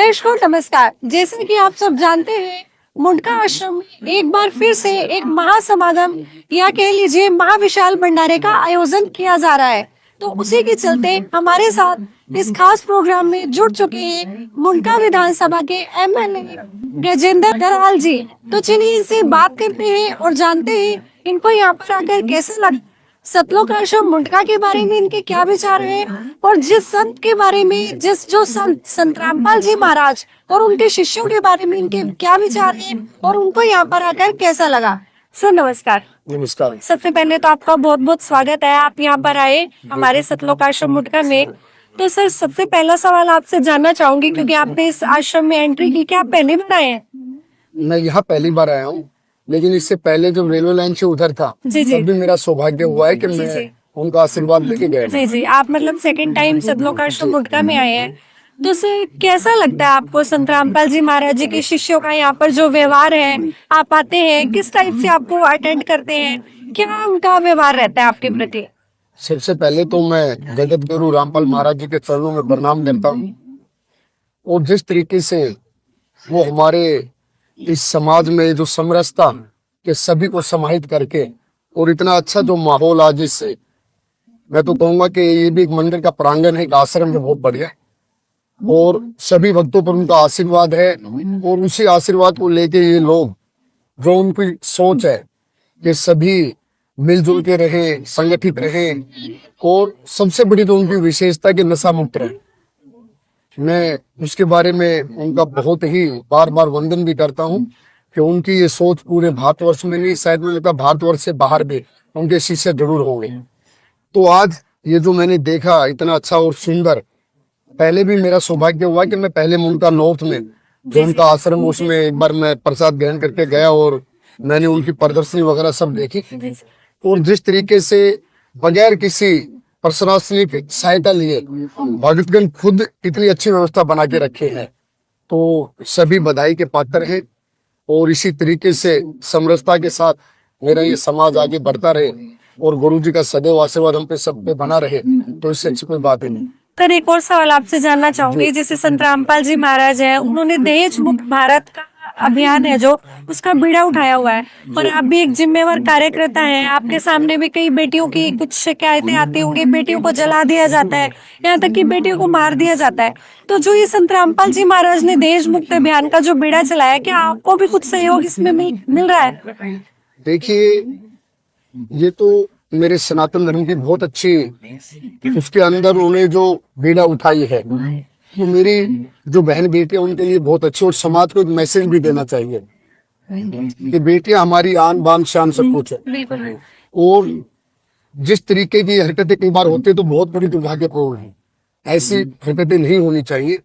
दर्शकों नमस्कार। जैसे कि आप सब जानते हैं, मुंडका आश्रम में एक बार फिर से एक महासमागम या कह लीजिए महाविशाल भंडारे का आयोजन किया जा रहा है। तो उसी के चलते हमारे साथ इस खास प्रोग्राम में जुड़ चुके हैं मुंडका विधानसभा के एमएलए गजेंद्र दराल जी। तो चलिए इनसे बात करते हैं और जानते हैं इनको यहाँ पर आकर कैसे लगा, सतलोक आश्रम मुंडका के बारे में इनके क्या विचार है और जिस संत के बारे में जो संत रामपाल जी महाराज और उनके शिष्यों के बारे में इनके क्या विचार है और उनको यहाँ पर आकर कैसा लगा। सर नमस्कार। नमस्कार। सबसे पहले तो आपका बहुत बहुत स्वागत है, आप यहाँ पर आए हमारे सतलोक आश्रम मुंडका में। तो सर सबसे पहला सवाल आपसे जानना चाहूंगी, क्योंकि आपने इस आश्रम में एंट्री की, क्या आप पहले बार आए हैं? मैं यहाँ पहली बार आया हूँ, लेकिन इससे पहले जब रेलवे लाइन से उधर था तब भी मेरा सौभाग्य हुआ है कि मैं उनका आशीर्वाद लेके गया। जी जी, आप मतलब सेकंड टाइम सतलोक आश्रम मुंडका में आए हैं। तो सर कैसा लगता है आपको संत रामपाल जी महाराज जी के शिष्यों का यहाँ पर जो व्यवहार है, आप आते हैं किस टाइप से आपको अटेंड करते हैं, क्या उनका व्यवहार रहता है आपके प्रति? सबसे पहले तो मैं जगत गुरु रामपाल महाराज जी के चरणों में प्रणाम करता हूँ, और जिस तरीके से वो हमारे इस समाज में जो समरसता के सभी को समाहित करके और इतना अच्छा जो माहौल आज, इससे मैं तो कहूंगा कि ये भी एक मंदिर का प्रांगण है, एक आश्रम है, बहुत बढ़िया, और सभी भक्तों पर उनका आशीर्वाद है। और उसी आशीर्वाद को लेके ये लोग, जो उनकी सोच है कि सभी मिलजुल के रहे, संगठित रहे, और सबसे बड़ी तो उनकी विशेषता कि नशा मुक्त रहे। मैं उसके बारे में उनका बहुत ही बार बार वंदन भी करता हूँ कि उनकी ये सोच पूरे भारतवर्ष में नहीं, शायद मुझे लगता भारतवर्ष से बाहर भी उनके शिष्य जरूर होंगे। तो आज ये जो मैंने देखा इतना अच्छा और सुंदर, पहले भी मेरा सौभाग्य हुआ कि मैं पहले मुंडका नॉर्थ में जो उनका आश्रम, उसमें एक बार मैं प्रसाद ग्रहण करके गया और मैंने उनकी प्रदर्शनी वगैरह सब देखी, और जिस तरीके से बगैर किसी प्रशासनिक सहायता लिए भगतगण खुद इतनी अच्छी व्यवस्था बना के रखे हैं, तो सभी बधाई के पात्र हैं। और इसी तरीके से समरसता के साथ मेरा ये समाज आगे बढ़ता रहे और गुरु जी का सदैव आशीर्वाद हम पे सब पे बना रहे, तो इससे अच्छी कोई बात ही नहीं। सर एक और सवाल आपसे जानना चाहूंगी, जैसे संत रामपाल जी महाराज हैं, उन्होंने दहेज मुक्त भारत का अभियान है जो, उसका बीड़ा उठाया हुआ है, और आप भी एक जिम्मेवार कार्यकर्ता हैं। आपके सामने भी कई बेटियों की कुछ शिकायतें आती होंगी, बेटियों को जला दिया जाता है, यहाँ तक कि बेटियों को मार दिया जाता है। तो जो ये संत रामपाल जी महाराज ने दहेज मुक्त अभियान का जो बीड़ा चलाया, क्या आपको भी कुछ सहयोग इसमें मिल रहा है? देखिए, ये तो मेरे सनातन धर्म की बहुत अच्छी, उसके अंदर उन्होंने जो बीड़ा उठाई है, तो मेरी जो बहन बेटी है उनके लिए बहुत अच्छी, और समाज को एक मैसेज भी देना चाहिए कि बेटियां हमारी आन बान शान सब कुछ है। और जिस तरीके की हरकतें कई बार होती है तो बहुत बड़ी दुर्भाग्यपूर्ण है, ऐसी हरकतें नहीं होनी चाहिए,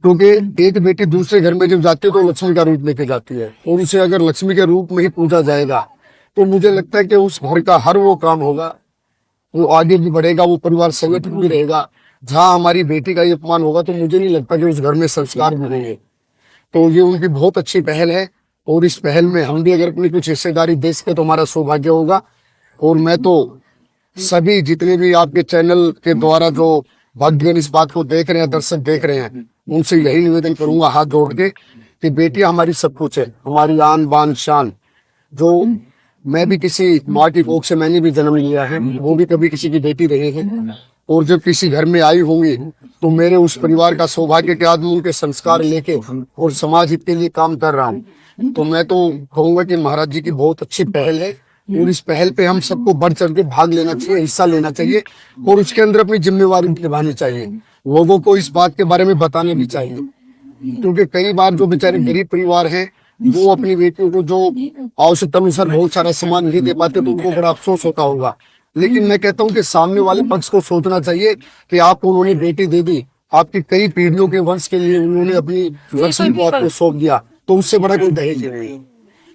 क्योंकि एक बेटी दूसरे घर में जब जाती है तो लक्ष्मी का रूप लेके जाती है, और उसे अगर लक्ष्मी के रूप में ही पूजा जाएगा तो मुझे लगता है कि उस घर का हर वो काम होगा, वो आगे भी बढ़ेगा, वो परिवार संगठित भी रहेगा। जहाँ हमारी बेटी का ये अपमान होगा तो मुझे नहीं लगता कि उस घर में संस्कार भी होंगे। तो ये उनकी बहुत अच्छी पहल है, और इस पहल में हम भी अगर अपनी कुछ हिस्सेदारी दे सके तो हमारा सौभाग्य होगा। और मैं तो सभी जितने भी आपके चैनल के द्वारा जो भक्तगण इस बात को देख रहे हैं, दर्शक देख रहे हैं, उनसे यही निवेदन करूंगा हाथ जोड़ के कि बेटियां हमारी सब कुछ है, हमारी आन बान शान। जो मैं भी किसी माँ की कोख से मैंने भी जन्म लिया है, वो भी कभी किसी की बेटी रही है, और जब किसी घर में आई होंगी तो मेरे उस परिवार का सौभाग्य के आदमी उनके संस्कार लेके और समाज हित के लिए काम कर रहा हूँ। तो मैं तो कहूंगा कि महाराज जी की बहुत अच्छी पहल है, और इस पहल पे हम सबको बढ़ चढ़ के भाग लेना चाहिए, हिस्सा लेना चाहिए, और उसके अंदर अपनी जिम्मेवारी निभानी चाहिए। लोगों को इस बात के बारे में बताना भी चाहिए, क्योंकि कई बार जो बेचारे गरीब परिवार हैं वो अपनी बेटियों को जो आवश्यकता अनुसार बहुत सारा सामान नहीं दे पाते, तो उनको बड़ा अफसोस होता होगा। लेकिन मैं कहता हूँ कि सामने वाले पक्ष को सोचना चाहिए कि आपको उन्होंने बेटी दे दी, आपकी कई पीढ़ियों के वंश के लिए उन्होंने अपनी लक्ष्मी को आपको सौंप दिया, तो उससे बड़ा कोई दहेज नहीं।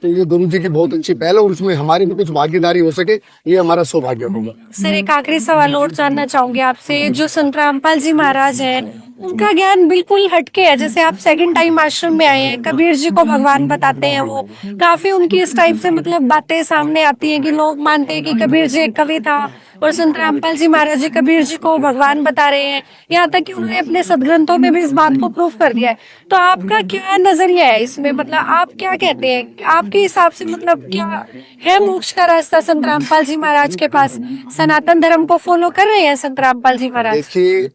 तो ये गुरु जी की बहुत अच्छी पहल है, और उसमें हमारी भी कुछ भागीदारी हो सके, ये हमारा सौभाग्य होगा। सर एक आखिरी सवाल और जानना चाहूंगी आपसे, जो संत रामपाल जी महाराज हैं उनका ज्ञान बिल्कुल हटके है। जैसे आप सेकंड टाइम आश्रम में आए हैं, कबीर जी को भगवान बताते हैं वो, काफी उनकी इस टाइप से मतलब बातें सामने आती हैं कि लोग मानते हैं कि कबीर जी एक कवि था और संत रामपाल जी महाराज जी कबीर जी को भगवान बता रहे हैं। यहाँ तक कि उन्होंने अपने सदग्रंथों में भी इस बात को प्रूफ कर दिया है। तो आपका क्या नजरिया है इसमें, मतलब आप क्या कहते हैं, आपके हिसाब से मतलब क्या है मोक्ष का रास्ता संत रामपाल जी महाराज के पास? सनातन धर्म को फॉलो कर रहे हैं संत रामपाल जी महाराज? देखिए,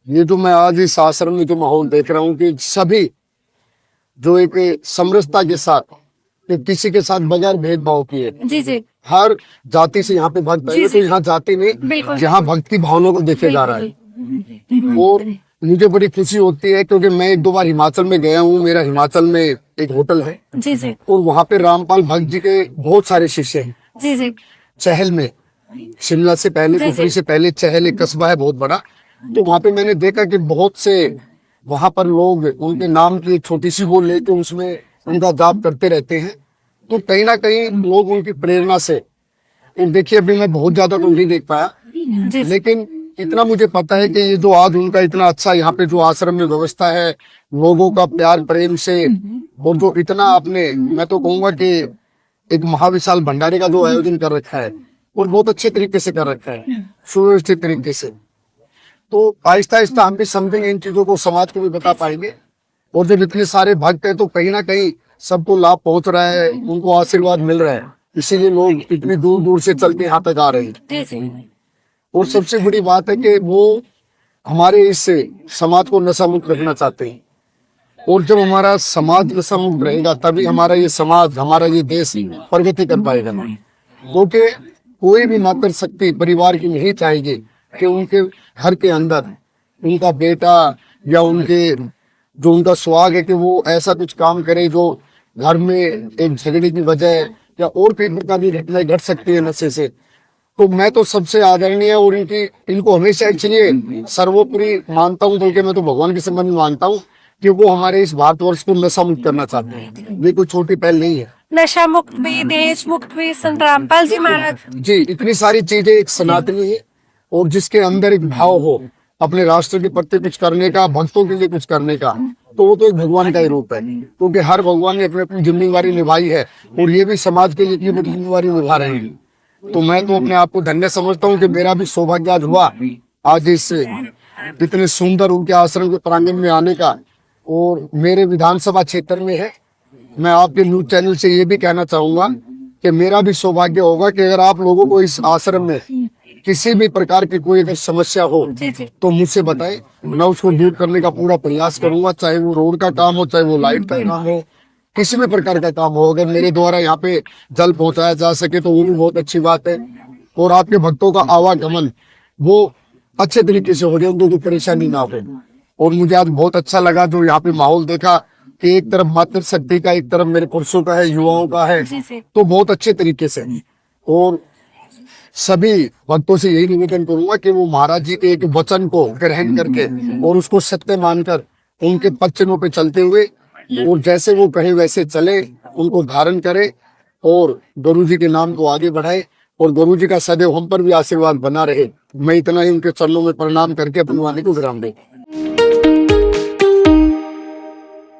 ये जो मैं आज इस आश्रम में जो माहौल देख रहा हूँ कि सभी जो एक समरसता के साथ, कि किसी के साथ बगैर भेदभाव किए, जी जी हर जाति से यहाँ पे भक्त जी, है, तो जी। यहाँ जाति नहीं, बिल्कुल। यहाँ भक्त की भावना को देखे जा रहा है। और मुझे बड़ी खुशी होती है क्योंकि मैं एक दो बार हिमाचल में गया हूँ। मेरा हिमाचल में एक होटल है जी जी और वहाँ पे रामपाल भक्त जी के बहुत सारे शिष्य हैं। जी जी चहल में, शिमला से पहले, कुफरी से पहले चहल एक कस्बा है बहुत बड़ा। तो वहाँ पे मैंने देखा कि बहुत से वहाँ पर लोग उनके नाम की एक छोटी सी वो लेके उसमें उनका जाप करते रहते हैं। तो कहीं ना कहीं लोग उनकी प्रेरणा से, देखिए अभी मैं बहुत ज्यादा तो नहीं देख पाया, जी लेकिन इतना मुझे पता है कि ये जो आज उनका इतना अच्छा यहाँ पे जो आश्रम में व्यवस्था है, लोगों का प्यार प्रेम से, और जो इतना आपने, मैं तो कहूंगा कि एक महाविशाल भंडारे का जो आयोजन कर रखा है और बहुत अच्छे तरीके से कर रखा है, सुव्यवस्थित तरीके से। तो आहिस्ता आहिस्ता हम भी समझेंगे इन चीजों को, समाज को भी बता पाएंगे। और जब इतने सारे भक्त हैं तो कहीं ना कहीं सबको लाभ पहुंच रहा है, उनको आशीर्वाद मिल रहा है, इसीलिए लोग इतनी दूर दूर से चल के यहाँ तक आ रहे हैं। जी जी और सबसे बड़ी बात है कि वो हमारे इस समाज को नशा मुक्त रखना चाहते हैं। और जब हमारा समाज नशा मुक्त रहेगा तभी हमारा ये समाज, हमारा ये देश प्रगति कर पाएगा। क्योंकि कोई भी मातृशक्ति परिवार की नहीं चाहेगी कि उनके घर के अंदर उनका बेटा या उनका सुहाग है कि वो ऐसा कुछ काम करे जो घर में एक झगड़े की वजह या और कई प्रकार की घटनाएं घट सकती है नशे से। तो मैं तो सबसे आदरणीय और इनको हमेशा एक्चुअली सर्वोपरि मानता हूँ, बल्कि मैं तो भगवान के संबंध में मानता हूँ कि वो हमारे इस भारतवर्ष को नशा मुक्त करना चाहते हैं। ये कोई छोटी पहल नहीं है। नशा मुक्त भी, दहेज मुक्त भी संत रामपाल जी महाराज। जी, इतनी सारी चीजें एक सनातनी है और जिसके अंदर एक भाव हो अपने राष्ट्र के प्रति कुछ करने का, भक्तों के लिए कुछ करने का, तो वो तो एक भगवान का ही रूप है। क्योंकि हर भगवान ने अपनी अपनी जिम्मेवारी निभाई है और ये भी समाज के लिए इतनी बड़ी जिम्मेवारी निभा रहे हैं। तो मैं तो अपने आप को धन्य समझता हूँ कि मेरा भी सौभाग्य आज हुआ आज इस इतने सुंदर उनके आश्रम के प्रांगण में आने का, और मेरे विधानसभा क्षेत्र में है। मैं आपके न्यूज चैनल से ये भी कहना चाहूंगा कि मेरा भी सौभाग्य होगा कि अगर आप लोगों को इस आश्रम में किसी भी प्रकार की कोई अगर समस्या हो तो मुझसे बताएं, मैं उसको दूर करने का पूरा प्रयास करूंगा। चाहे वो रोड का काम हो, चाहे वो लाइट का काम हो, किसी भी प्रकार का काम हो, अगर मेरे द्वारा यहाँ पे जल पहुंचाया जा सके तो वो भी बहुत अच्छी बात है। और आपके भक्तों का आवागमन वो अच्छे तरीके से हो जाए, उनको कोई परेशानी ना हो। और मुझे आज बहुत अच्छा लगा जो यहाँ पे माहौल देखा कि एक तरफ मातृशक्ति का, एक तरफ मेरे पुरुषों का है, युवाओं का है, तो बहुत अच्छे तरीके से। और सभी भक्तों से यही निवेदन करूंगा कि वो महाराज जी के एक वचन को ग्रहण करके और उसको सत्य मानकर उनके पद पे चलते हुए, और जैसे वो कहे वैसे चले, उनको धारण करे और गुरु जी के नाम को आगे बढ़ाए और गुरु जी का सदैव हम पर भी आशीर्वाद बना रहे। मैं इतना ही उनके चरणों में प्रणाम करके अपनी वाणी को विराम दूं।